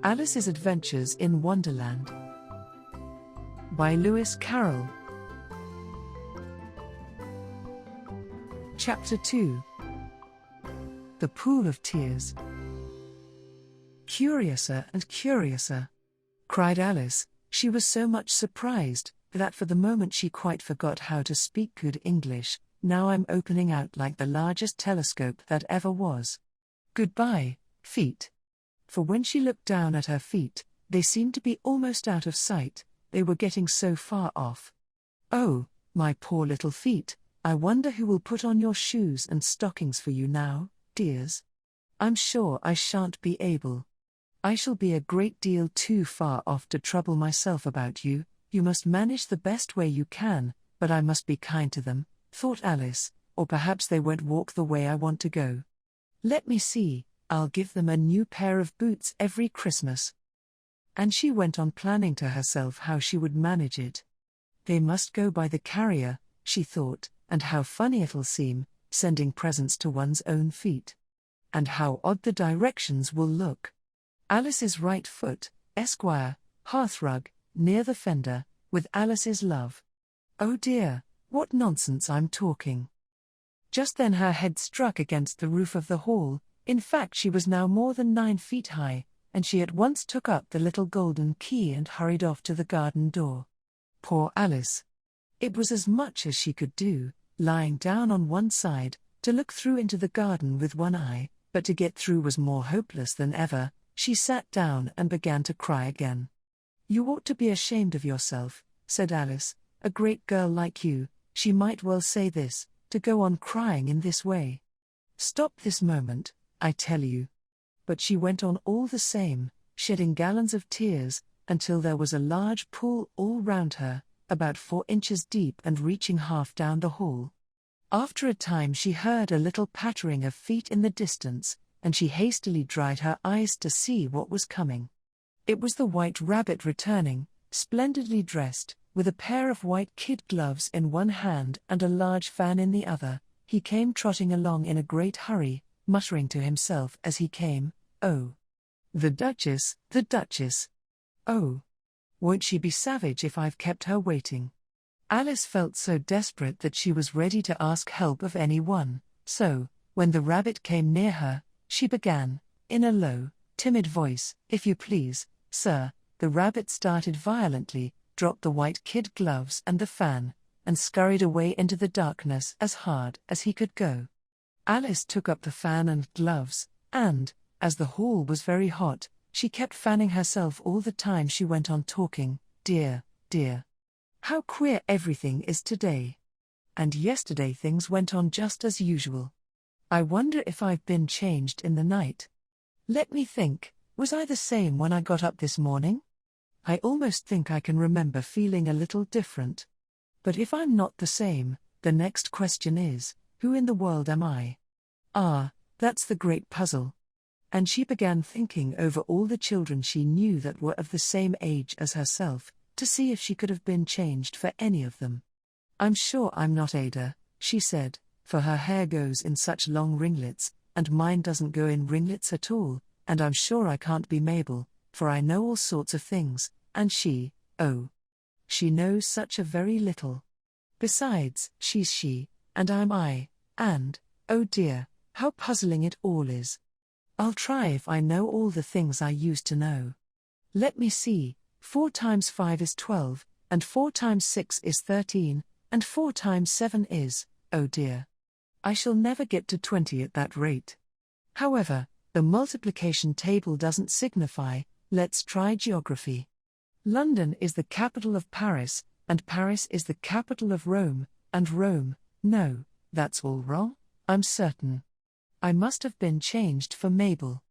Alice's Adventures in Wonderland by Lewis Carroll. Chapter 2. The Pool of Tears. "Curiouser and curiouser," cried Alice. She was so much surprised that for the moment she quite forgot how to speak good English. "Now I'm opening out like the largest telescope that ever was. Goodbye, feet." For when she looked down at her feet, they seemed to be almost out of sight, they were getting so far off. "Oh, my poor little feet, I wonder who will put on your shoes and stockings for you now, dears? I'm sure I shan't be able. I shall be a great deal too far off to trouble myself about you. You must manage the best way you can, but I must be kind to them," thought Alice, "or perhaps they won't walk the way I want to go. Let me see, I'll give them a new pair of boots every Christmas." And she went on planning to herself how she would manage it. "They must go by the carrier," she thought, "and how funny it'll seem, sending presents to one's own feet. And how odd the directions will look. Alice's right foot, Esquire, hearthrug, near the fender, with Alice's love. Oh dear, what nonsense I'm talking." Just then her head struck against the roof of the hall. In fact, she was now more than 9 feet high, and she at once took up the little golden key and hurried off to the garden door. Poor Alice! It was as much as she could do, lying down on one side, to look through into the garden with one eye, but to get through was more hopeless than ever. She sat down and began to cry again. "You ought to be ashamed of yourself," said Alice. "A great girl like you," she might well say this, "to go on crying in this way. Stop this moment, I tell you." But she went on all the same, shedding gallons of tears, until there was a large pool all round her, about 4 inches deep and reaching half down the hall. After a time she heard a little pattering of feet in the distance, and she hastily dried her eyes to see what was coming. It was the White Rabbit returning, splendidly dressed, with a pair of white kid gloves in one hand and a large fan in the other. He came trotting along in a great hurry, muttering to himself as he came, "Oh, the Duchess, the Duchess! Oh, won't she be savage if I've kept her waiting?" Alice felt so desperate that she was ready to ask help of anyone, so, when the rabbit came near her, she began, in a low, timid voice, "If you please, sir." The rabbit started violently, dropped the white kid gloves and the fan, and scurried away into the darkness as hard as he could go. Alice took up the fan and gloves, and, as the hall was very hot, she kept fanning herself all the time she went on talking. "Dear, dear. How queer everything is today. And yesterday things went on just as usual. I wonder if I've been changed in the night. Let me think, was I the same when I got up this morning? I almost think I can remember feeling a little different. But if I'm not the same, the next question is, who in the world am I? Ah, that's the great puzzle." And she began thinking over all the children she knew that were of the same age as herself, to see if she could have been changed for any of them. "I'm sure I'm not Ada," she said, "for her hair goes in such long ringlets, and mine doesn't go in ringlets at all, and I'm sure I can't be Mabel, for I know all sorts of things, and she, oh, she knows such a very little. Besides, she's she, and I'm I, and, oh dear, how puzzling it all is. I'll try if I know all the things I used to know. Let me see, 4 times 5 is 12, and 4 times 6 is 13, and 4 times 7 is, oh dear. I shall never get to 20 at that rate. However, the multiplication table doesn't signify. Let's try geography. London is the capital of Paris, and Paris is the capital of Rome, and Rome, no, that's all wrong, I'm certain. I must have been changed for Mabel.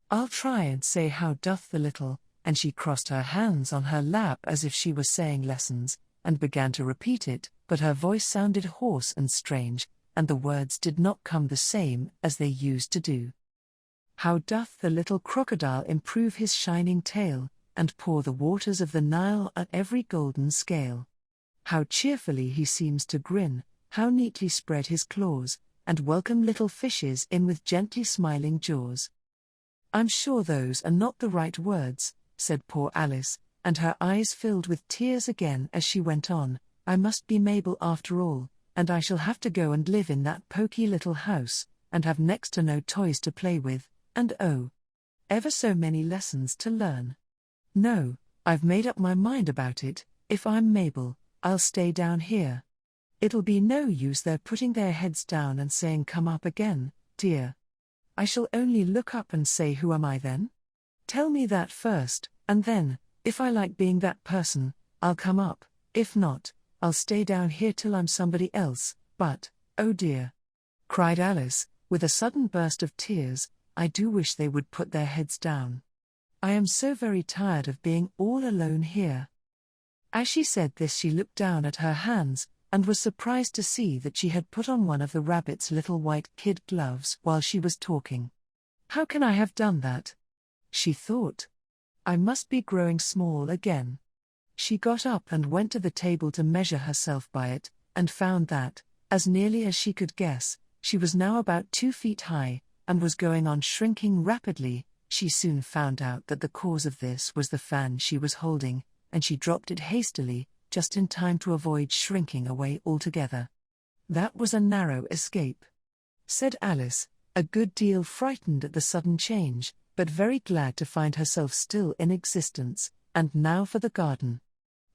I'll try and say how doth the little," and she crossed her hands on her lap as if she were saying lessons, and began to repeat it, but her voice sounded hoarse and strange, and the words did not come the same as they used to do. "How doth the little crocodile improve his shining tail, and pour the waters of the Nile at every golden scale? How cheerfully he seems to grin, how neatly spread his claws, and welcome little fishes in with gently smiling jaws. "I'm sure those are not the right words," said poor Alice, and her eyes filled with tears again as she went on. "I must be Mabel after all, and I shall have to go and live in that poky little house, and have next to no toys to play with, and oh, ever so many lessons to learn. No, I've made up my mind about it. If I'm Mabel, I'll stay down here. It'll be no use their putting their heads down and saying come up again, dear. I shall only look up and say who am I then? Tell me that first, and then, if I like being that person, I'll come up, if not, I'll stay down here till I'm somebody else, but, oh dear," cried Alice, with a sudden burst of tears, "I do wish they would put their heads down. I am so very tired of being all alone here." As she said this she looked down at her hands, and was surprised to see that she had put on one of the rabbit's little white kid gloves while she was talking. "How can I have done that?" she thought. "I must be growing small again." She got up and went to the table to measure herself by it, and found that, as nearly as she could guess, she was now about 2 feet high, and was going on shrinking rapidly. She soon found out that the cause of this was the fan she was holding, and she dropped it hastily, just in time to avoid shrinking away altogether. "That was a narrow escape," said Alice, a good deal frightened at the sudden change, but very glad to find herself still in existence. "And now for the garden."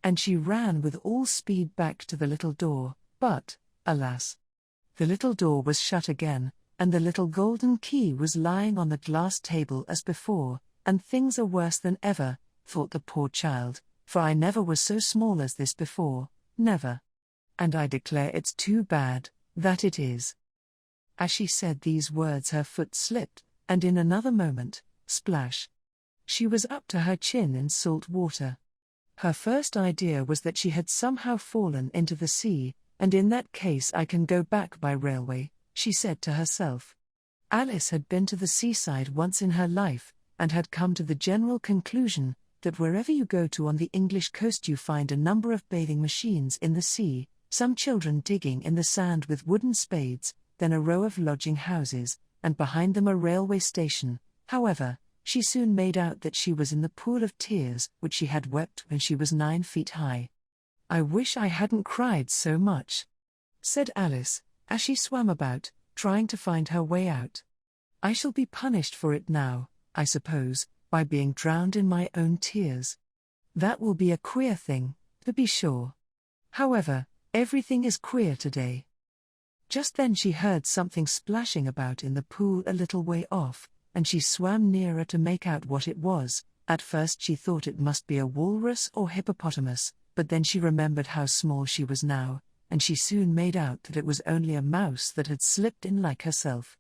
And she ran with all speed back to the little door, but, alas, the little door was shut again, and the little golden key was lying on the glass table as before. "And things are worse than ever," thought the poor child, "for I never was so small as this before, never. And I declare it's too bad, that it is." As she said these words her foot slipped, and in another moment, splash! She was up to her chin in salt water. Her first idea was that she had somehow fallen into the sea, and in that case I can go back by railway, she said to herself. Alice had been to the seaside once in her life, and had come to the general conclusion that wherever you go to on the English coast you find a number of bathing machines in the sea, some children digging in the sand with wooden spades, then a row of lodging houses, and behind them a railway station. However, she soon made out that she was in the pool of tears which she had wept when she was 9 feet high. "I wish I hadn't cried so much," said Alice, as she swam about, trying to find her way out. "I shall be punished for it now, I suppose, by being drowned in my own tears. That will be a queer thing, to be sure. However, everything is queer today." Just then she heard something splashing about in the pool a little way off, and she swam nearer to make out what it was. At first she thought it must be a walrus or hippopotamus, but then she remembered how small she was now, and she soon made out that it was only a mouse that had slipped in like herself.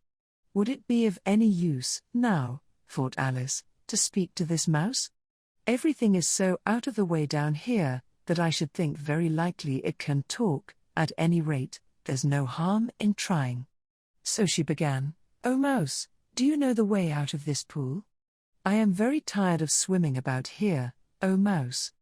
Would it be of any use, now, thought Alice, to speak to this mouse? Everything is so out of the way down here, that I should think very likely it can talk. At any rate, there's no harm in trying. So she began, "Oh mouse, do you know the way out of this pool? I am very tired of swimming about here, oh mouse."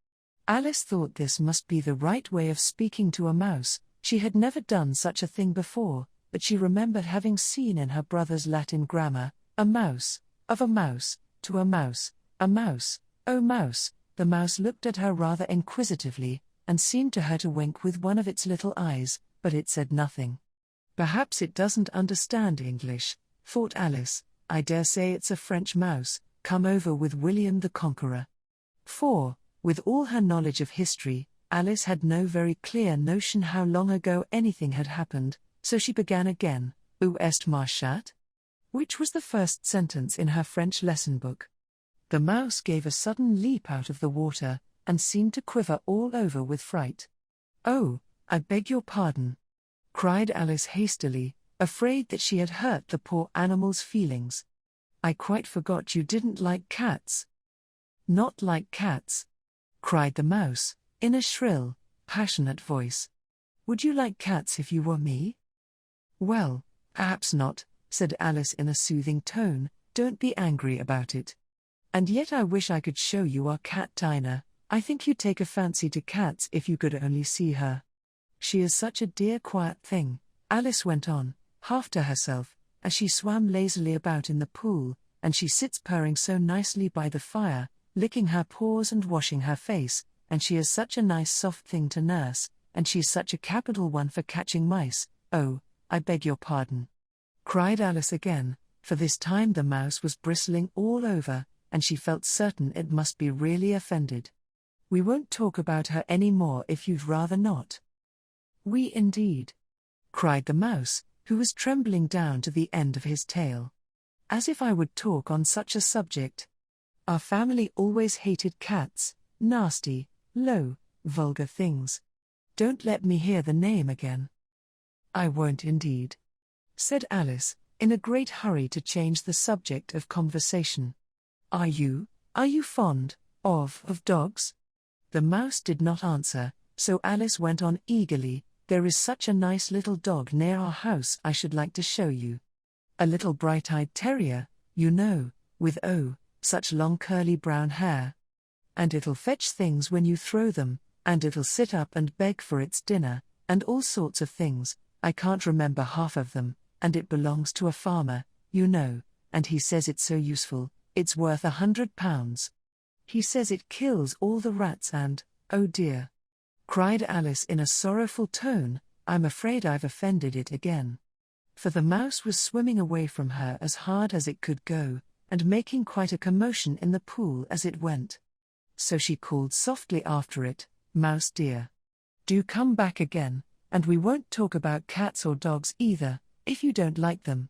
Alice thought this must be the right way of speaking to a mouse. She had never done such a thing before, but she remembered having seen in her brother's Latin grammar, a mouse, of a mouse, to a mouse, oh mouse. The mouse looked at her rather inquisitively, and seemed to her to wink with one of its little eyes, but it said nothing. "Perhaps it doesn't understand English," thought Alice. "I dare say it's a French mouse, come over with William the Conqueror." For, with all her knowledge of history, Alice had no very clear notion how long ago anything had happened, so she began again, "Où est ma chatte?" which was the first sentence in her French lesson book. The mouse gave a sudden leap out of the water, and seemed to quiver all over with fright. "Oh, I beg your pardon," cried Alice hastily, afraid that she had hurt the poor animal's feelings. "I quite forgot you didn't like cats." "Not like cats?" cried the mouse, in a shrill, passionate voice. "Would you like cats if you were me?" "Well, perhaps not," said Alice in a soothing tone. "Don't be angry about it. And yet I wish I could show you our cat Dinah. I think you'd take a fancy to cats if you could only see her. She is such a dear quiet thing," Alice went on, half to herself, as she swam lazily about in the pool, and she sits purring so nicely by the fire, licking her paws and washing her face, and she is such a nice soft thing to nurse, and she's such a capital one for catching mice. Oh, I beg your pardon," cried Alice again, for this time the mouse was bristling all over, and she felt certain it must be really offended. "We won't talk about her any more if you'd rather not." "We indeed," cried the mouse, who was trembling down to the end of his tail. "As if I would talk on such a subject. Our family always hated cats, nasty, low, vulgar things. Don't let me hear the name again." "I won't indeed," said Alice, in a great hurry to change the subject of conversation. Are you fond of dogs?" The mouse did not answer, so Alice went on eagerly, "There is such a nice little dog near our house I should like to show you. A little bright-eyed terrier, you know, with such long curly brown hair. And it'll fetch things when you throw them, and it'll sit up and beg for its dinner, and all sorts of things, I can't remember half of them, and it belongs to a farmer, you know, and he says it's so useful, it's worth £100. He says it kills all the rats and, oh dear," cried Alice in a sorrowful tone, "I'm afraid I've offended it again." For the mouse was swimming away from her as hard as it could go, and making quite a commotion in the pool as it went. So she called softly after it, "Mouse dear, do come back again, and we won't talk about cats or dogs either, if you don't like them."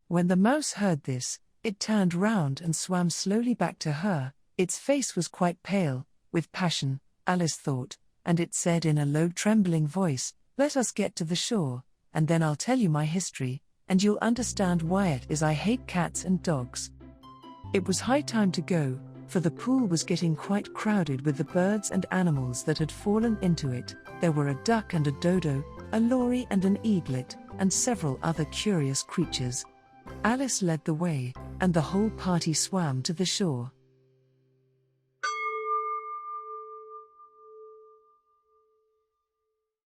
When the mouse heard this, it turned round and swam slowly back to her. Its face was quite pale, with passion, Alice thought, and it said in a low trembling voice, "Let us get to the shore, and then I'll tell you my history, and you'll understand why it is I hate cats and dogs." It was high time to go, for the pool was getting quite crowded with the birds and animals that had fallen into it. There were a duck and a dodo, a lory and an eaglet, and several other curious creatures. Alice led the way, and the whole party swam to the shore.